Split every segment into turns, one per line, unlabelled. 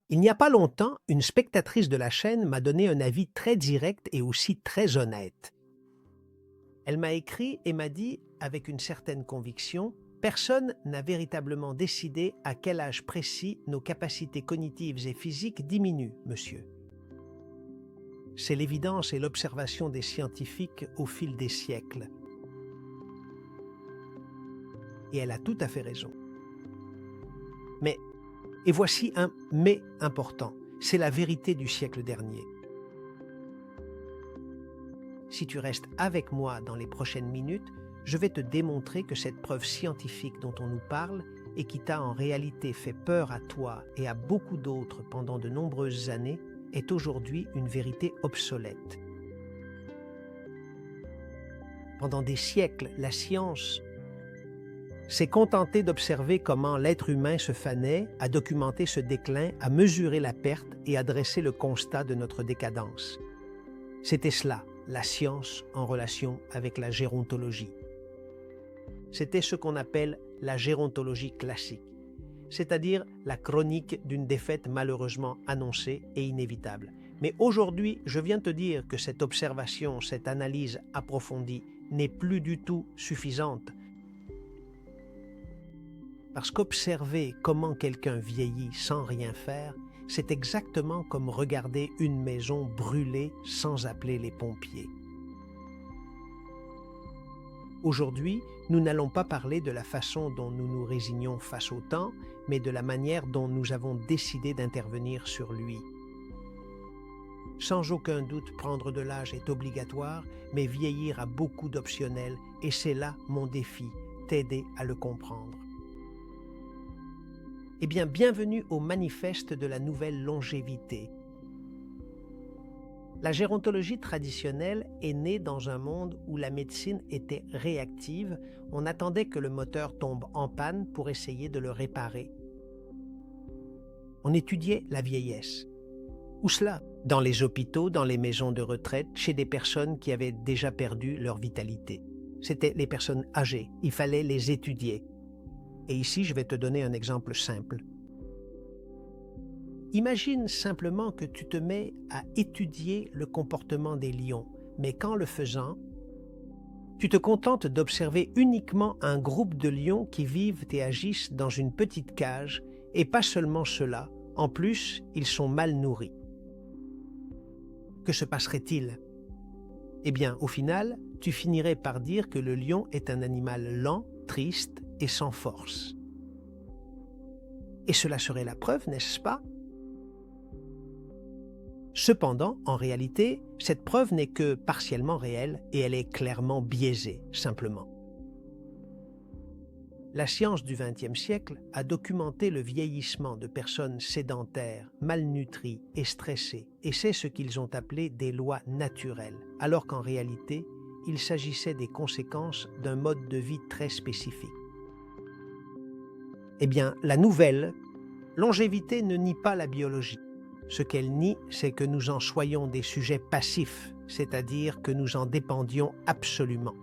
Il n'y a pas longtemps, une spectatrice de la chaîne m'a donné un avis très direct et aussi très honnête. Elle m'a écrit et m'a dit, avec une certaine conviction, personne n'a véritablement décidé à quel âge précis nos capacités cognitives et physiques diminuent, monsieur. C'est l'évidence et l'observation des scientifiques au fil des siècles. Et elle a tout à fait raison. Mais, et voici un mais important, c'est la vérité du siècle dernier. Si tu restes avec moi dans les prochaines minutes, je vais te démontrer que cette preuve scientifique dont on nous parle et qui t'a en réalité fait peur à toi et à beaucoup d'autres pendant de nombreuses années est aujourd'hui une vérité obsolète. Pendant des siècles, la science s'est contentée d'observer comment l'être humain se fanait, à documenter ce déclin, à mesurer la perte et à dresser le constat de notre décadence. C'était cela, la science en relation avec la gérontologie. C'était ce qu'on appelle la gérontologie classique, c'est-à-dire la chronique d'une défaite malheureusement annoncée et inévitable. Mais aujourd'hui, je viens te dire que cette observation, cette analyse approfondie n'est plus du tout suffisante. Parce qu'observer comment quelqu'un vieillit sans rien faire, c'est exactement comme regarder une maison brûler sans appeler les pompiers. Aujourd'hui, nous n'allons pas parler de la façon dont nous nous résignons face au temps, mais de la manière dont nous avons décidé d'intervenir sur lui. Sans aucun doute, prendre de l'âge est obligatoire, mais vieillir a beaucoup d'optionnels, et c'est là mon défi, t'aider à le comprendre. Eh bien, bienvenue au manifeste de la nouvelle longévité. La gérontologie traditionnelle est née dans un monde où la médecine était réactive, on attendait que le moteur tombe en panne pour essayer de le réparer. On étudiait la vieillesse. Où cela? Dans les hôpitaux, dans les maisons de retraite, chez des personnes qui avaient déjà perdu leur vitalité. C'étaient les personnes âgées, il fallait les étudier. Et ici, je vais te donner un exemple simple. Imagine simplement que tu te mets à étudier le comportement des lions, mais qu'en le faisant, tu te contentes d'observer uniquement un groupe de lions qui vivent et agissent dans une petite cage, et pas seulement cela, en plus, ils sont mal nourris. Que se passerait-il? Eh bien, au final, tu finirais par dire que le lion est un animal lent, triste et sans force. Et cela serait la preuve, n'est-ce pas? Cependant, en réalité, cette preuve n'est que partiellement réelle et elle est clairement biaisée, simplement. La science du XXe siècle a documenté le vieillissement de personnes sédentaires, malnutries et stressées, et c'est ce qu'ils ont appelé des lois naturelles, alors qu'en réalité, il s'agissait des conséquences d'un mode de vie très spécifique. Eh bien, la nouvelle longévité ne nie pas la biologie. Ce qu'elle nie, c'est que nous en soyons des sujets passifs, c'est-à-dire que nous en dépendions absolument.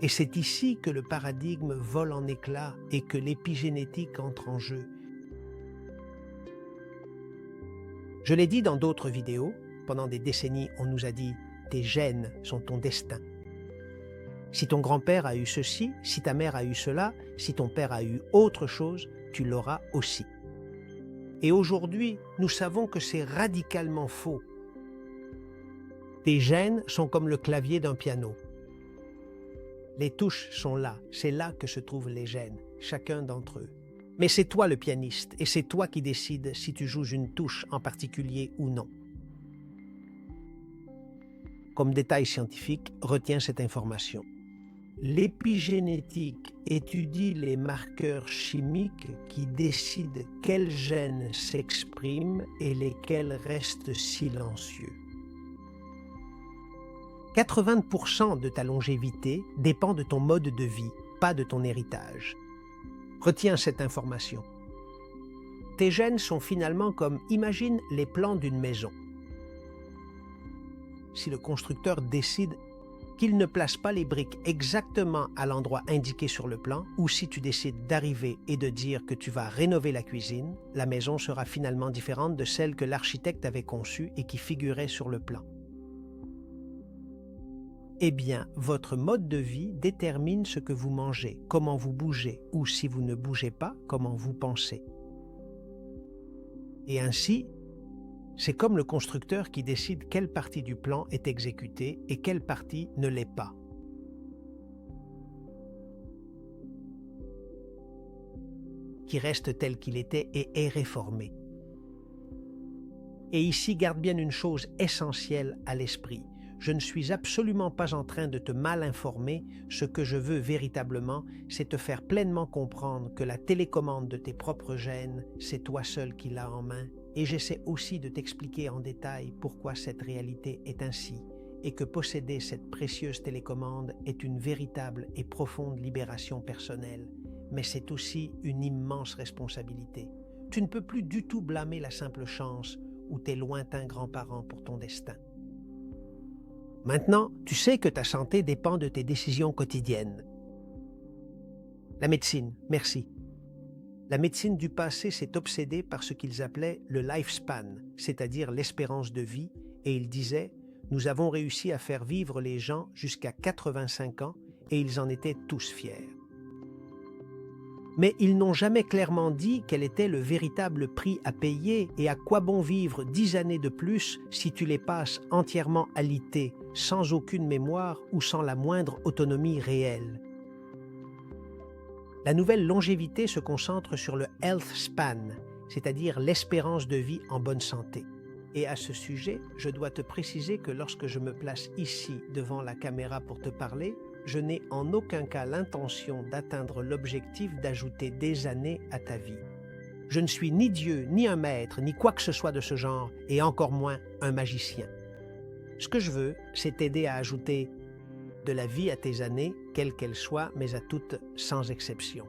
Et c'est ici que le paradigme vole en éclats et que l'épigénétique entre en jeu. Je l'ai dit dans d'autres vidéos, pendant des décennies, on nous a dit « tes gènes sont ton destin ». Si ton grand-père a eu ceci, si ta mère a eu cela, si ton père a eu autre chose, tu l'auras aussi. Et aujourd'hui, nous savons que c'est radicalement faux. Tes gènes sont comme le clavier d'un piano. Les touches sont là, c'est là que se trouvent les gènes, chacun d'entre eux. Mais c'est toi le pianiste, et c'est toi qui décides si tu joues une touche en particulier ou non. Comme détail scientifique, retiens cette information. L'épigénétique étudie les marqueurs chimiques qui décident quels gènes s'expriment et lesquels restent silencieux. 80% de ta longévité dépend de ton mode de vie, pas de ton héritage. Retiens cette information. Tes gènes sont finalement comme, imagine les plans d'une maison. Si le constructeur décide qu'il ne place pas les briques exactement à l'endroit indiqué sur le plan, ou si tu décides d'arriver et de dire que tu vas rénover la cuisine, la maison sera finalement différente de celle que l'architecte avait conçue et qui figurait sur le plan. Eh bien, votre mode de vie détermine ce que vous mangez, comment vous bougez, ou si vous ne bougez pas, comment vous pensez. Et ainsi, c'est comme le constructeur qui décide quelle partie du plan est exécutée et quelle partie ne l'est pas. Qui reste tel qu'il était et est réformé. Et ici, garde bien une chose essentielle à l'esprit. Je ne suis absolument pas en train de te mal informer. Ce que je veux véritablement, c'est te faire pleinement comprendre que la télécommande de tes propres gènes, c'est toi seul qui l'as en main. Et j'essaie aussi de t'expliquer en détail pourquoi cette réalité est ainsi et que posséder cette précieuse télécommande est une véritable et profonde libération personnelle. Mais c'est aussi une immense responsabilité. Tu ne peux plus du tout blâmer la simple chance ou tes lointains grands-parents pour ton destin. Maintenant, tu sais que ta santé dépend de tes décisions quotidiennes. La médecine, merci. La médecine du passé s'est obsédée par ce qu'ils appelaient le lifespan, c'est-à-dire l'espérance de vie, et ils disaient « Nous avons réussi à faire vivre les gens jusqu'à 85 ans » et ils en étaient tous fiers. Mais ils n'ont jamais clairement dit quel était le véritable prix à payer et à quoi bon vivre 10 années de plus si tu les passes entièrement alités, sans aucune mémoire ou sans la moindre autonomie réelle. La nouvelle longévité se concentre sur le health span, c'est-à-dire l'espérance de vie en bonne santé. Et à ce sujet, je dois te préciser que lorsque je me place ici devant la caméra pour te parler, je n'ai en aucun cas l'intention d'atteindre l'objectif d'ajouter des années à ta vie. Je ne suis ni Dieu, ni un maître, ni quoi que ce soit de ce genre, et encore moins un magicien. Ce que je veux, c'est t'aider à ajouter de la vie à tes années, quelles qu'elles soient, mais à toutes sans exception.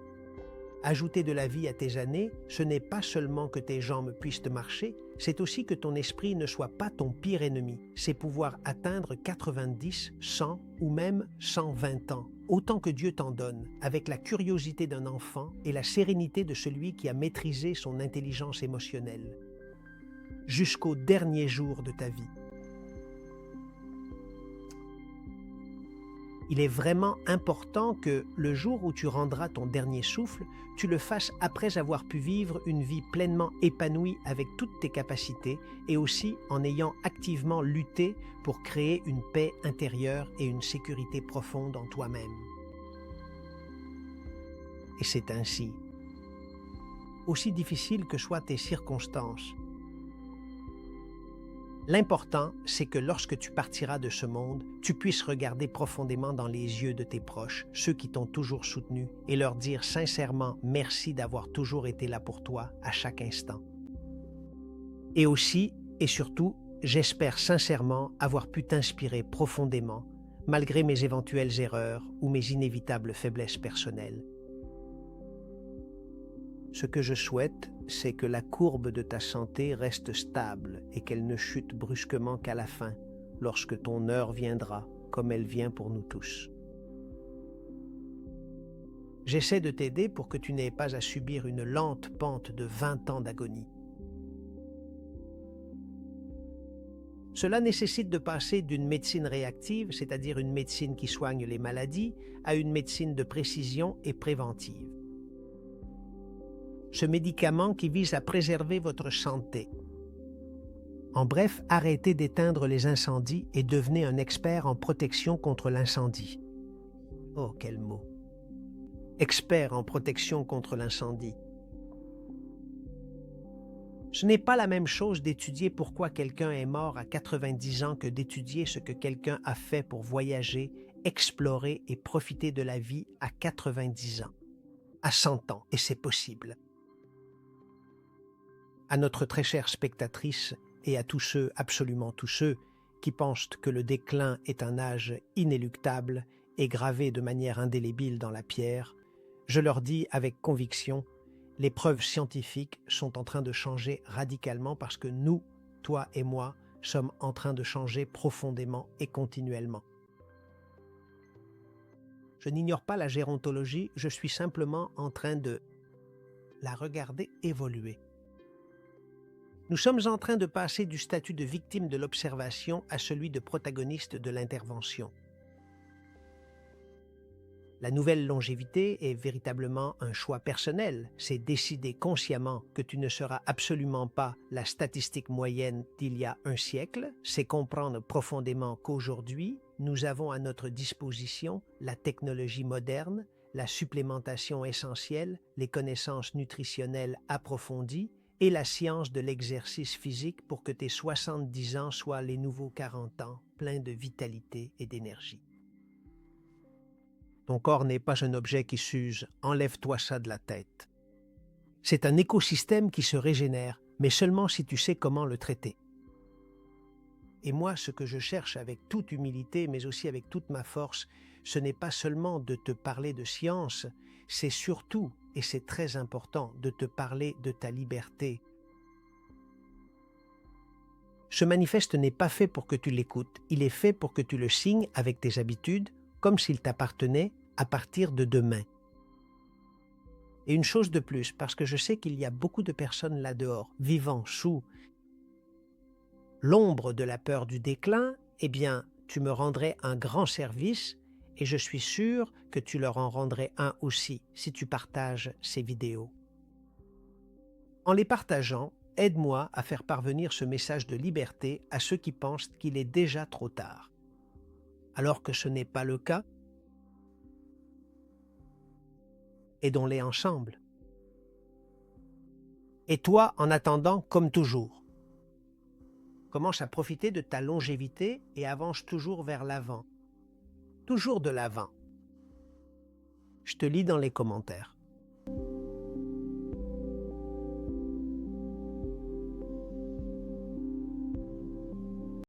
Ajouter de la vie à tes années, ce n'est pas seulement que tes jambes puissent marcher, c'est aussi que ton esprit ne soit pas ton pire ennemi. C'est pouvoir atteindre 90, 100 ou même 120 ans, autant que Dieu t'en donne, avec la curiosité d'un enfant et la sérénité de celui qui a maîtrisé son intelligence émotionnelle, jusqu'au dernier jour de ta vie. Il est vraiment important que le jour où tu rendras ton dernier souffle, tu le fasses après avoir pu vivre une vie pleinement épanouie avec toutes tes capacités et aussi en ayant activement lutté pour créer une paix intérieure et une sécurité profonde en toi-même. Et c'est ainsi. Aussi difficiles que soient tes circonstances, l'important, c'est que lorsque tu partiras de ce monde, tu puisses regarder profondément dans les yeux de tes proches, ceux qui t'ont toujours soutenu, et leur dire sincèrement merci d'avoir toujours été là pour toi à chaque instant. Et aussi, et surtout, j'espère sincèrement avoir pu t'inspirer profondément, malgré mes éventuelles erreurs ou mes inévitables faiblesses personnelles. Ce que je souhaite, c'est que la courbe de ta santé reste stable et qu'elle ne chute brusquement qu'à la fin, lorsque ton heure viendra, comme elle vient pour nous tous. J'essaie de t'aider pour que tu n'aies pas à subir une lente pente de 20 ans d'agonie. Cela nécessite de passer d'une médecine réactive, c'est-à-dire une médecine qui soigne les maladies, à une médecine de précision et préventive. Ce médicament qui vise à préserver votre santé. En bref, arrêtez d'éteindre les incendies et devenez un expert en protection contre l'incendie. Oh, quel mot! Expert en protection contre l'incendie. Ce n'est pas la même chose d'étudier pourquoi quelqu'un est mort à 90 ans que d'étudier ce que quelqu'un a fait pour voyager, explorer et profiter de la vie à 90 ans, à 100 ans, et c'est possible. À notre très chère spectatrice et à tous ceux, absolument tous ceux, qui pensent que le déclin est un âge inéluctable et gravé de manière indélébile dans la pierre, je leur dis avec conviction, les preuves scientifiques sont en train de changer radicalement parce que nous, toi et moi, sommes en train de changer profondément et continuellement. Je n'ignore pas la gérontologie, je suis simplement en train de la regarder évoluer. Nous sommes en train de passer du statut de victime de l'observation à celui de protagoniste de l'intervention. La nouvelle longévité est véritablement un choix personnel. C'est décider consciemment que tu ne seras absolument pas la statistique moyenne d'il y a un siècle. C'est comprendre profondément qu'aujourd'hui, nous avons à notre disposition la technologie moderne, la supplémentation essentielle, les connaissances nutritionnelles approfondies et la science de l'exercice physique pour que tes 70 ans soient les nouveaux 40 ans, pleins de vitalité et d'énergie. Ton corps n'est pas un objet qui s'use, enlève-toi ça de la tête. C'est un écosystème qui se régénère, mais seulement si tu sais comment le traiter. Et moi, ce que je cherche avec toute humilité, mais aussi avec toute ma force, ce n'est pas seulement de te parler de science, c'est surtout, et c'est très important, de te parler de ta liberté. Ce manifeste n'est pas fait pour que tu l'écoutes, il est fait pour que tu le signes avec tes habitudes, comme s'il t'appartenait à partir de demain. Et une chose de plus, parce que je sais qu'il y a beaucoup de personnes là-dehors, vivant sous l'ombre de la peur du déclin, eh bien, tu me rendrais un grand service et je suis sûr que tu leur en rendrais un aussi si tu partages ces vidéos. En les partageant, aide-moi à faire parvenir ce message de liberté à ceux qui pensent qu'il est déjà trop tard. Alors que ce n'est pas le cas, aidons-les ensemble. Et toi, en attendant, comme toujours, commence à profiter de ta longévité et avance toujours vers l'avant. Toujours de l'avant. Je te lis dans les commentaires.